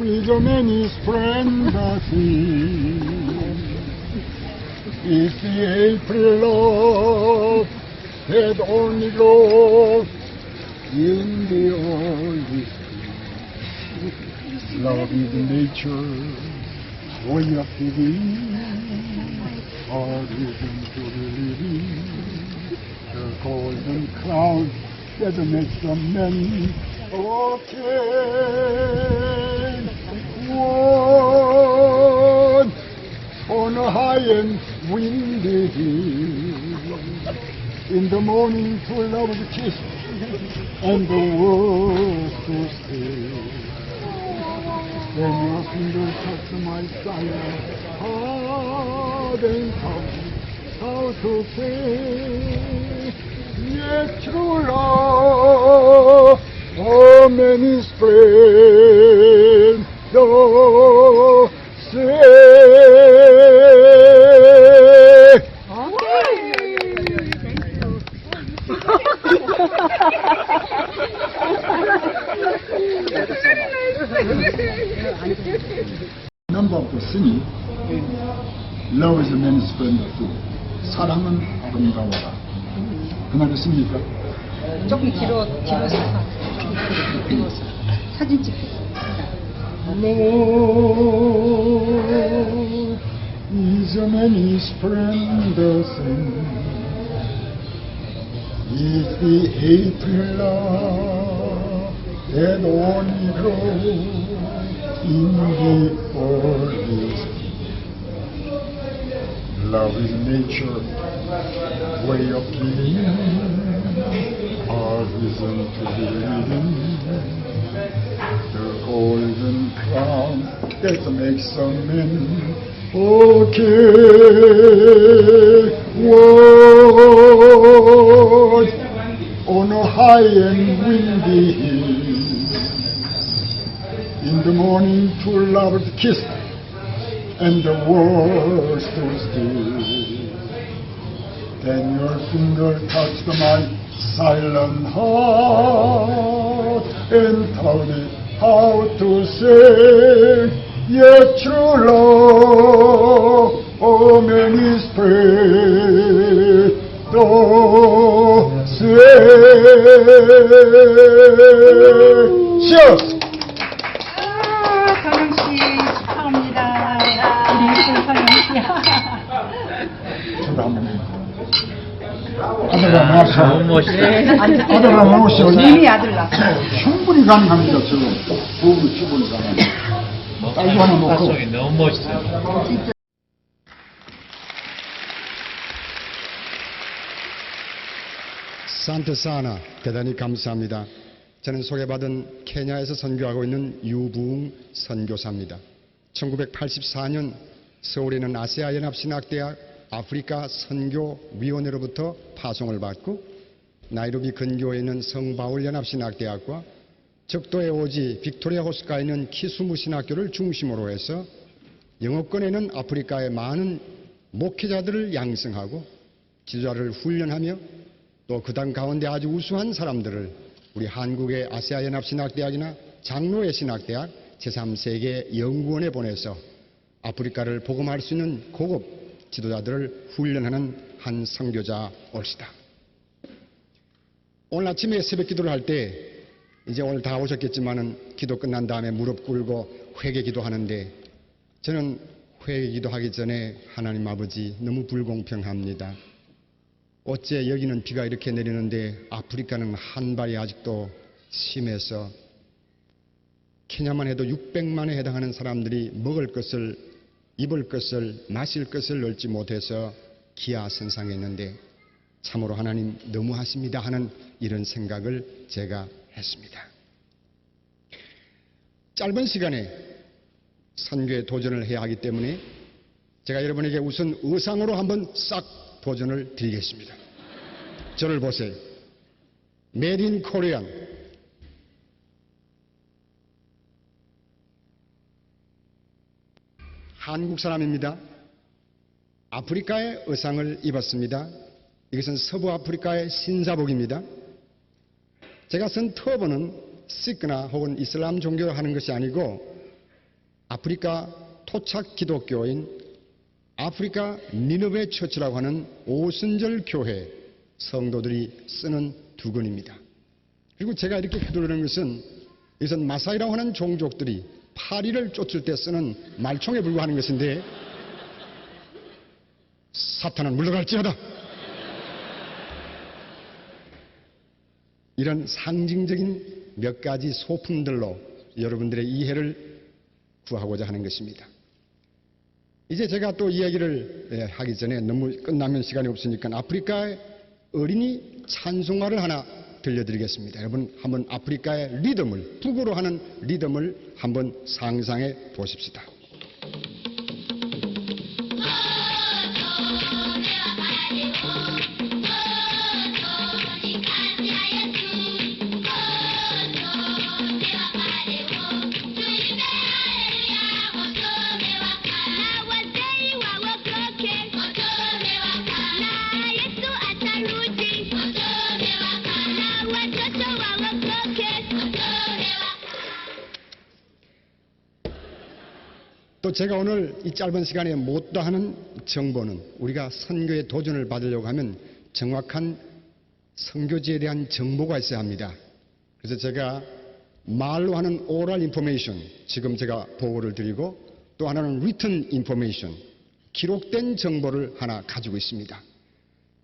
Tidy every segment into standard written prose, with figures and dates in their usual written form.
Is a man's friend the sea? Is the April love that only grows in the early spring? Love is nature, way of giving, heart is into the living, the golden crown that makes the men okay. One on a high and windy hill, in the morning to love the kiss, and the world so still. Then your fingers touch my silent heart and tell me how to say, yes, true love, oh, many friend, oh, say. Number of the singing, love is a man's friend too. 사랑은 아름다워라. 그 말 있습니까? 조금 길어서 사진 찍기. Lord is a man's friend the same. Is the April love that only grows in the early spring. Love is nature, way of giving, heart is unto the living, the golden crown that makes a man okay. Word on a high and windy hill, in the morning to love to kiss, and the world stood still. Then your finger touched my silent heart and taught me how to say, yes, true love, oh, many spread the say. Cheers! 선영씨 축하합니다. 우리 예쁜 선영씨. 저도 한번 아들 한번 하시죠. 너무 멋있다. 아들 한번 오시죠. 이미 아들 낳았어요. 충분히 가능합니다. 지금 부부도 충분히 가능합니다. 딸도 하나 먹고. 가성이 너무 멋있어요. 산테사나 대단히 감사합니다. 저는 소개받은 케냐에서 선교하고 있는 유부웅 선교사입니다. 1984년 서울에 있는 아세아연합신학대학 아프리카 선교위원회로부터 파송을 받고 나이로비 근교에 있는 성바울연합신학대학과 적도의 오지 빅토리아 호스가에 있는 키수무 신학교를 중심으로 해서 영어권에는 아프리카의 많은 목회자들을 양성하고 지도자를 훈련하며 또 그 당 가운데 아주 우수한 사람들을 우리 한국의 아세아연합신학대학이나 장로의 신학대학 제3세계 연구원에 보내서 아프리카를 복음할 수 있는 고급 지도자들을 훈련하는 한 선교자 올시다. 오늘 아침에 새벽 기도를 할 때 이제 오늘 다 오셨겠지만은 기도 끝난 다음에 무릎 꿇고 회개 기도하는데 저는 회개 기도하기 전에 하나님 아버지 너무 불공평합니다. 어째 여기는 비가 이렇게 내리는데 아프리카는 한발이 아직도 심해서 케냐만 해도 600만에 해당하는 사람들이 먹을 것을 입을 것을 마실 것을 얻지 못해서 기아선상했는데 참으로 하나님 너무하십니다 하는 이런 생각을 제가 했습니다. 짧은 시간에 선교에 도전을 해야 하기 때문에 제가 여러분에게 우선 의상으로 한번 싹 도전을 드리겠습니다. 저를 보세요. Made in Korean. 한국 사람입니다. 아프리카의 의상을 입었습니다. 이것은 서부 아프리카의 신사복입니다. 제가 쓴 터번은 시크나 혹은 이슬람 종교를 하는 것이 아니고 아프리카 토착 기독교인 아프리카 니느웨 처치라고 하는 오순절 교회 성도들이 쓰는 두건입니다. 그리고 제가 이렇게 휘두르는 것은 이것은 마사이라고 하는 종족들이 파리를 쫓을 때 쓰는 말총에 불과하는 것인데 사탄은 물러갈지어다. 이런 상징적인 몇 가지 소품들로 여러분들의 이해를 구하고자 하는 것입니다. 이제 제가 또 이야기를 하기 전에 너무 끝나면 시간이 없으니까 아프리카의 어린이 찬송가를 하나 들려드리겠습니다. 여러분 한번 아프리카의 리듬을, 북으로 하는 리듬을 한번 상상해 보십시다. 또 제가 오늘 이 짧은 시간에 못다 하는 정보는 우리가 선교에 도전을 받으려고 하면 정확한 선교지에 대한 정보가 있어야 합니다. 그래서 제가 말로 하는 오럴 인포메이션, 지금 제가 보고를 드리고 또 하나는 리튼 인포메이션, 기록된 정보를 하나 가지고 있습니다.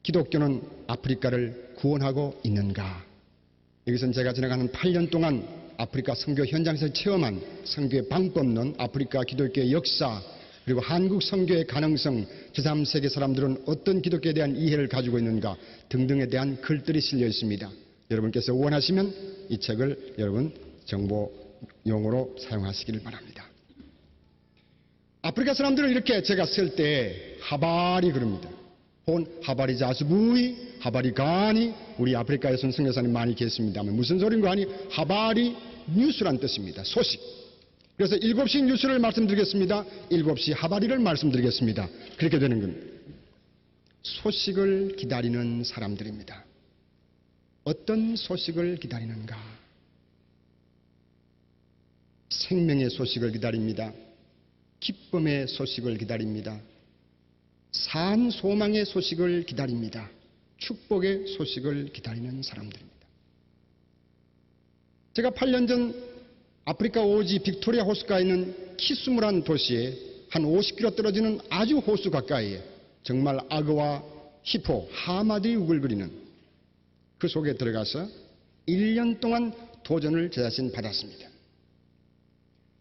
기독교는 아프리카를 구원하고 있는가? 여기서는 제가 지나가는 8년 동안 아프리카 선교 현장에서 체험한 선교의 방법론, 아프리카 기독교의 역사, 그리고 한국 선교의 가능성, 제3세계 사람들은 어떤 기독교에 대한 이해를 가지고 있는가 등등에 대한 글들이 실려 있습니다. 여러분께서 원하시면 이 책을 여러분 정보용으로 사용하시기를 바랍니다. 아프리카 사람들은 이렇게 제가 쓸 때 하바리 그럽니다. 본 하바리 자수부이, 하바리 가니, 우리 아프리카에서는 선교사님 많이 계십니다만 무슨 소린가 하니 하바리 뉴스란 뜻입니다. 소식. 그래서 7시 뉴스를 말씀드리겠습니다. 7시 하바리를 말씀드리겠습니다. 그렇게 되는 겁니다. 소식을 기다리는 사람들입니다. 어떤 소식을 기다리는가? 생명의 소식을 기다립니다. 기쁨의 소식을 기다립니다. 산 소망의 소식을 기다립니다. 축복의 소식을 기다리는 사람들입니다. 제가 8년 전 아프리카 오지 빅토리아 호수가에 있는 키스무란 도시에 한 50km 떨어지는 아주 호수 가까이에 정말 악어와 히포, 하마들이 우글거리는 그 속에 들어가서 1년 동안 도전을 제 자신 받았습니다.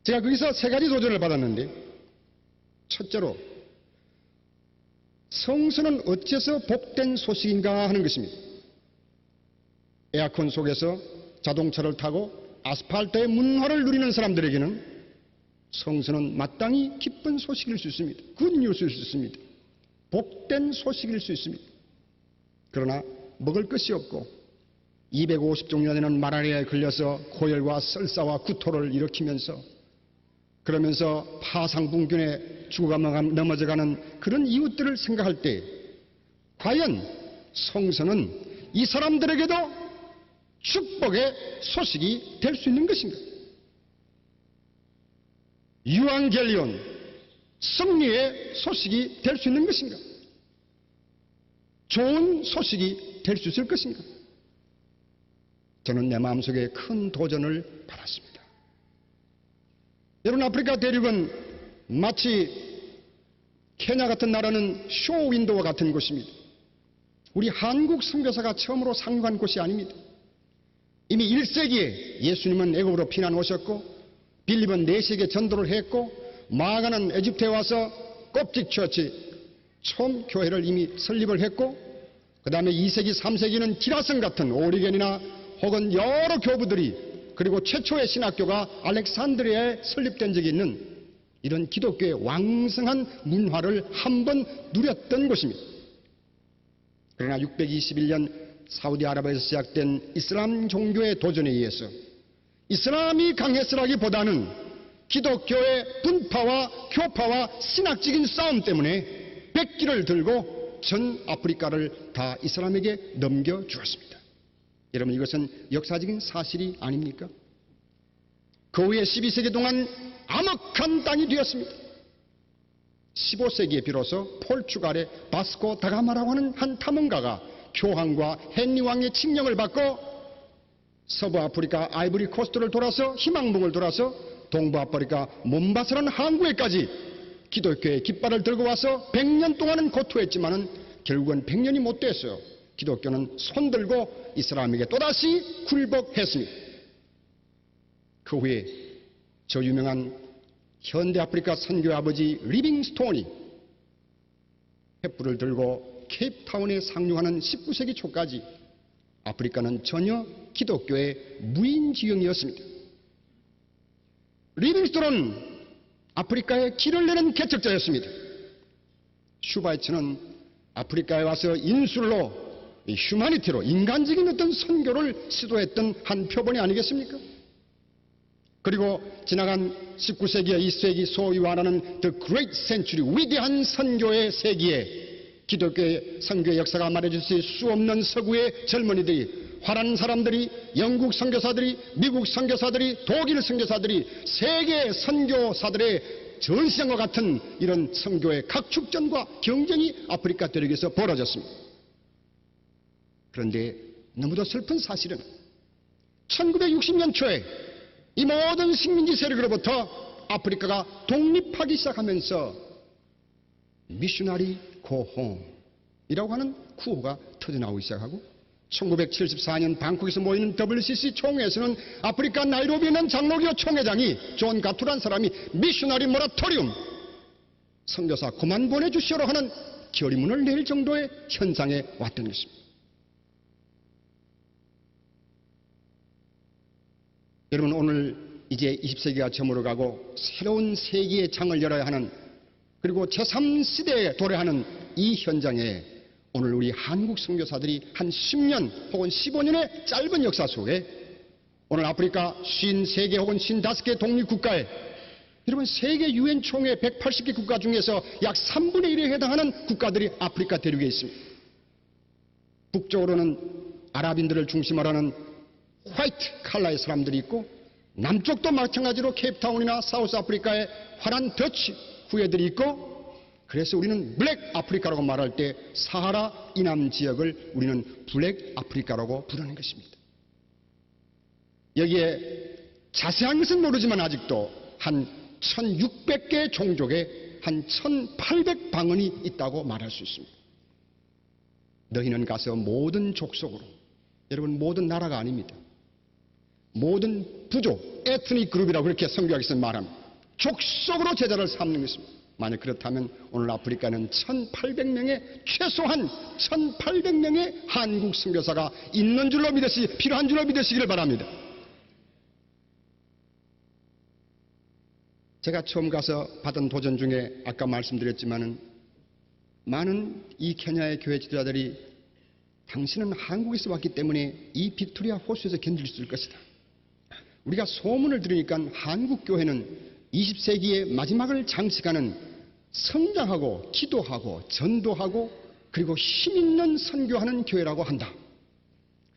제가 거기서 3가지 도전을 받았는데, 첫째로 성서는 어째서 복된 소식인가 하는 것입니다. 에어컨 속에서 자동차를 타고 아스팔트의 문화를 누리는 사람들에게는 성서는 마땅히 기쁜 소식일 수 있습니다. 굿뉴스일 수 있습니다. 복된 소식일 수 있습니다. 그러나 먹을 것이 없고 250종이나 되는 마라리아에 걸려서 고열과 설사와 구토를 일으키면서 그러면서 파상풍균에 죽어가 넘어져가는 그런 이웃들을 생각할 때 과연 성서는 이 사람들에게도 축복의 소식이 될 수 있는 것인가? 유앙겔리온, 승리의 소식이 될 수 있는 것인가? 좋은 소식이 될 수 있을 것인가? 저는 내 마음속에 큰 도전을 받았습니다. 여러분, 아프리카 대륙은 마치 케냐 같은 나라는 쇼윈도와 같은 곳입니다. 우리 한국 선교사가 처음으로 상륙한 곳이 아닙니다. 이미 1세기에 예수님은 애굽으로 피난 오셨고 빌립은 4세기에 전도를 했고 마가는 에집트에 와서 껍직 처치 처음 교회를 이미 설립을 했고 그 다음에 2세기 3세기는 기라성 같은 오리겐이나 혹은 여러 교부들이 그리고 최초의 신학교가 알렉산드리아에 설립된 적이 있는 이런 기독교의 왕성한 문화를 한번 누렸던 곳입니다. 그러나 621년 사우디아라비아에서 시작된 이슬람 종교의 도전에 의해서 이슬람이 강했으라기보다는 기독교의 분파와 교파와 신학적인 싸움 때문에 백기를 들고 전 아프리카를 다 이슬람에게 넘겨주었습니다. 여러분, 이것은 역사적인 사실이 아닙니까? 그 후에 12세기 동안 암흑한 땅이 되었습니다. 15세기에 비로소 포르투갈의 바스코 다가마라고 하는 한 탐험가가 교황과 헨리 왕의 칙령을 받고 서부 아프리카 아이보리 코스트를 돌아서 희망봉을 돌아서 동부 아프리카 몬바사라는 항구에까지 기독교의 깃발을 들고 와서 100년 동안은 고투했지만은 결국은 100년이 못 됐어요. 기독교는 손들고 이슬람에게 또다시 굴복했습니다. 그 후에 저 유명한 현대 아프리카 선교의 아버지 리빙스톤이 횃불을 들고 케이프타운에 상륙하는 19세기 초까지 아프리카는 전혀 기독교의 무인지경이었습니다. 리빙스톤은 아프리카에 길을 내는 개척자였습니다. 슈바이츠는 아프리카에 와서 인술로 휴머니티로 인간적인 어떤 선교를 시도했던 한 표본이 아니겠습니까? 그리고 지나간 19세기와 20세기 소위 말하는 The Great Century, 위대한 선교의 세기에 기독교의 선교의 역사가 말해줄 수 없는 서구의 젊은이들이, 화란 사람들이, 영국 선교사들이, 미국 선교사들이, 독일 선교사들이, 세계 선교사들의 전시장과 같은 이런 선교의 각축전과 경쟁이 아프리카 대륙에서 벌어졌습니다. 그런데 너무도 슬픈 사실은 1960년 초에 이 모든 식민지 세력으로부터 아프리카가 독립하기 시작하면서 미셔너리 고홈이라고 하는 구호가 터져나오기 시작하고 1974년 방콕에서 모이는 WCC 총회에서는 아프리카 나이로비에 있는 장로교 총회장이 존 가투란 사람이 미셔너리 모라토리움 선교사 그만 보내주시오로 하는 결의문을 낼 정도의 현상에 왔던 것입니다. 여러분, 오늘 이제 20세기가 저물어가고 새로운 세기의 장을 열어야 하는, 그리고 제3시대에 도래하는 이 현장에 오늘 우리 한국 선교사들이 한 10년 혹은 15년의 짧은 역사 속에 오늘 아프리카 53개 혹은 55개 독립국가에, 여러분 세계 유엔 총회 180개 국가 중에서 약 3분의 1에 해당하는 국가들이 아프리카 대륙에 있습니다. 북쪽으로는 아랍인들을 중심으로 하는 화이트 칼라의 사람들이 있고, 남쪽도 마찬가지로 케이프타운이나 사우스 아프리카의 화란 더치 후예들이 있고, 그래서 우리는 블랙 아프리카라고 말할 때 사하라 이남 지역을 우리는 블랙 아프리카라고 부르는 것입니다. 여기에 자세한 것은 모르지만 아직도 한 1600개 종족의 한 1800방언이 있다고 말할 수 있습니다. 너희는 가서 모든 족속으로, 여러분 모든 나라가 아닙니다. 모든 부족, 에트닉 그룹이라고 그렇게 성경에서 말합니다. 족속으로 제자를 삼는 것입니다. 만약 그렇다면 오늘 아프리카는 1800명의, 최소한 1800명의 한국 선교사가 있는 줄로 필요한 줄로 믿으시기를 바랍니다. 제가 처음 가서 받은 도전 중에 아까 말씀드렸지만은 많은 이 케냐의 교회 지도자들이 당신은 한국에서 왔기 때문에 이 빅토리아 호수에서 견딜 수 있을 것이다. 우리가 소문을 들으니까 한국 교회는 20세기의 마지막을 장식하는 성장하고 기도하고 전도하고 그리고 힘있는 선교하는 교회라고 한다.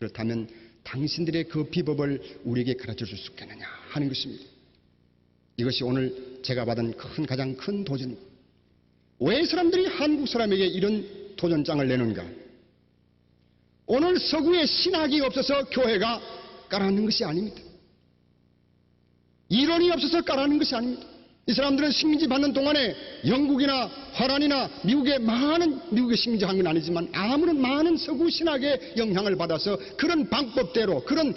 그렇다면 당신들의 그 비법을 우리에게 가르쳐 줄 수 있겠느냐 하는 것입니다. 이것이 오늘 제가 받은 가장 큰 도전입니다. 왜 사람들이 한국 사람에게 이런 도전장을 내는가? 오늘 서구에 신학이 없어서 교회가 까라는 것이 아닙니다. 이론이 없어서 까라는 것이 아닙니다. 이 사람들은 식민지 받는 동안에 영국이나 화란이나 미국의 식민지 한 건 아니지만 아무런 많은 서구 신학의 영향을 받아서 그런 방법대로, 그런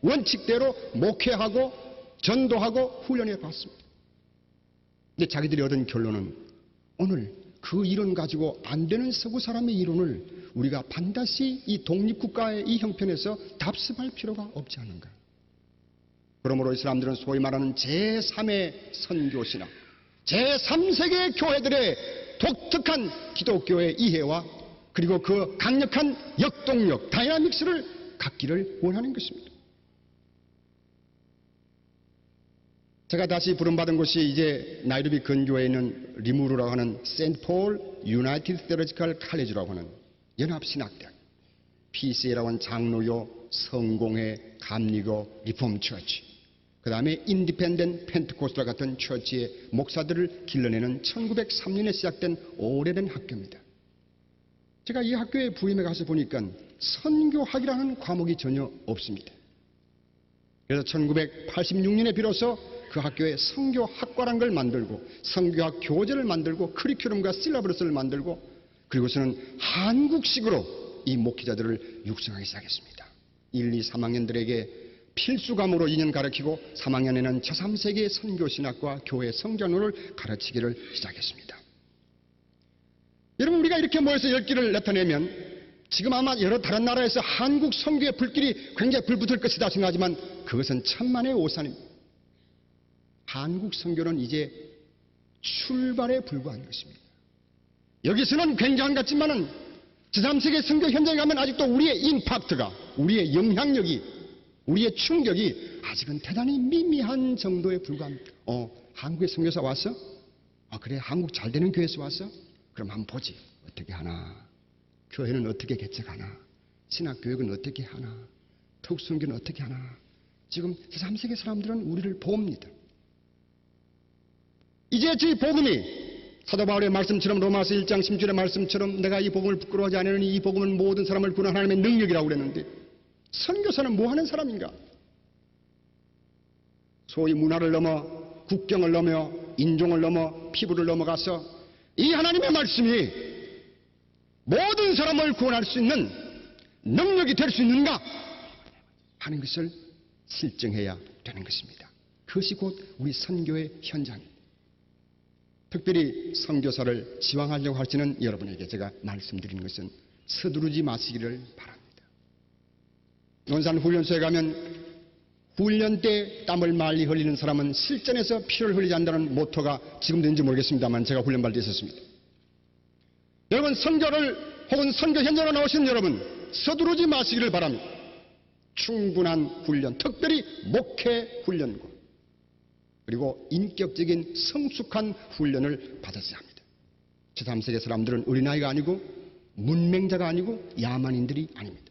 원칙대로 목회하고 전도하고 훈련해 봤습니다. 근데 자기들이 얻은 결론은 오늘 그 이론 가지고 안 되는 서구 사람의 이론을 우리가 반드시 이 독립국가의 이 형편에서 답습할 필요가 없지 않은가. 그러므로 이 사람들은 소위 말하는 제3의 선교신학, 제3세계 교회들의 독특한 기독교의 이해와 그리고 그 강력한 역동력, 다이나믹스를 갖기를 원하는 것입니다. 제가 다시 부름받은 곳이 이제 나이로비 근교에 있는 리무르라고 하는 세인트폴 유나이티드 테올로지컬 칼리지라고 하는 연합신학대학, PCA라고 하는 장로교 성공회 감리교 리폼 처치, 그 다음에 인디펜던트 펜트코스탈 같은 처치의 목사들을 길러내는 1903년에 시작된 오래된 학교입니다. 제가 이 학교에 부임해 가서 보니까 선교학이라는 과목이 전혀 없습니다. 그래서 1986년에 비로소 그 학교에 선교학과란 걸 만들고 선교학 교재를 만들고 커리큘럼과 실러버스를 만들고 그리고서는 한국식으로 이 목회자들을 육성하기 시작했습니다. 1, 2, 3학년들에게 필수 과목으로 2년 가르치고 3학년에는 제3세계의 선교신학과 교회 성장론을 가르치기를 시작했습니다. 여러분, 우리가 이렇게 모여서 열기를 나타내면 지금 아마 여러 다른 나라에서 한국 선교의 불길이 굉장히 불붙을 것이다 생각하지만 그것은 천만의 오산입니다. 한국 선교는 이제 출발에 불과한 것입니다. 여기서는 굉장한 것 같지만은 제3세계 선교 현장에 가면 아직도 우리의 임팩트가, 우리의 영향력이, 우리의 충격이 아직은 대단히 미미한 정도에 불과합니다. 한국에 선교사 왔어? 그래, 한국 잘 되는 교회에서 왔어? 그럼 한번 보지. 어떻게 하나? 교회는 어떻게 개척하나? 신학교육은 어떻게 하나? 특수선교는 어떻게 하나? 지금 제3세계 사람들은 우리를 봅니다. 이제 저희 복음이 사도 바울의 말씀처럼 로마서 1장 10절의 말씀처럼 내가 이 복음을 부끄러워하지 않으니 이 복음은 모든 사람을 구원하는 하나님의 능력이라고 그랬는데 선교사는 뭐 하는 사람인가? 소위 문화를 넘어 국경을 넘어 인종을 넘어 피부를 넘어가서 이 하나님의 말씀이 모든 사람을 구원할 수 있는 능력이 될 수 있는가 하는 것을 실증해야 되는 것입니다. 그것이 곧 우리 선교의 현장입니다. 특별히 선교사를 지망하려고 하시는 여러분에게 제가 말씀드리는 것은 서두르지 마시기를 바랍니다. 논산훈련소에 가면 훈련 때 땀을 많이 흘리는 사람은 실전에서 피를 흘리지 않는다는 모토가 지금도 있는지 모르겠습니다만 제가 훈련받을 때 있었습니다. 여러분, 선교를 혹은 선교 현장으로 나오시는 여러분 서두르지 마시기를 바랍니다. 충분한 훈련, 특별히 목회 훈련과 그리고 인격적인 성숙한 훈련을 받았어야 합니다. 제3세계 사람들은 어린아이가 아니고 문맹자가 아니고 야만인들이 아닙니다.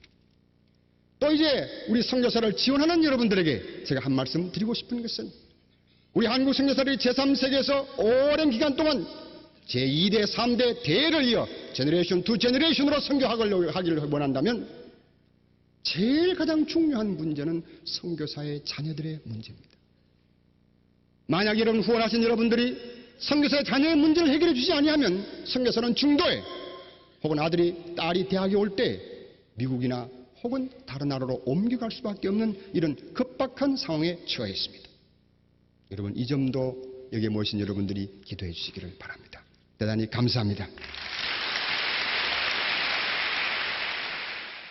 또 이제 우리 선교사를 지원하는 여러분들에게 제가 한 말씀 드리고 싶은 것은 우리 한국 선교사들이 제3세계에서 오랜 기간 동안 제2대, 3대 대를 이어 제너레이션 투 제너레이션으로 선교하기를 원한다면 제일 가장 중요한 문제는 선교사의 자녀들의 문제입니다. 만약 여러분 후원하신 여러분들이 선교사의 자녀의 문제를 해결해 주지 아니하면 선교사는 중도에 혹은 아들이 딸이 대학에 올 때 미국이나 혹은 다른 나라로 옮겨갈 수밖에 없는 이런 급박한 상황에 처해 있습니다. 여러분 이 점도 여기에 모이신 여러분들이 기도해 주시기를 바랍니다. 대단히 감사합니다.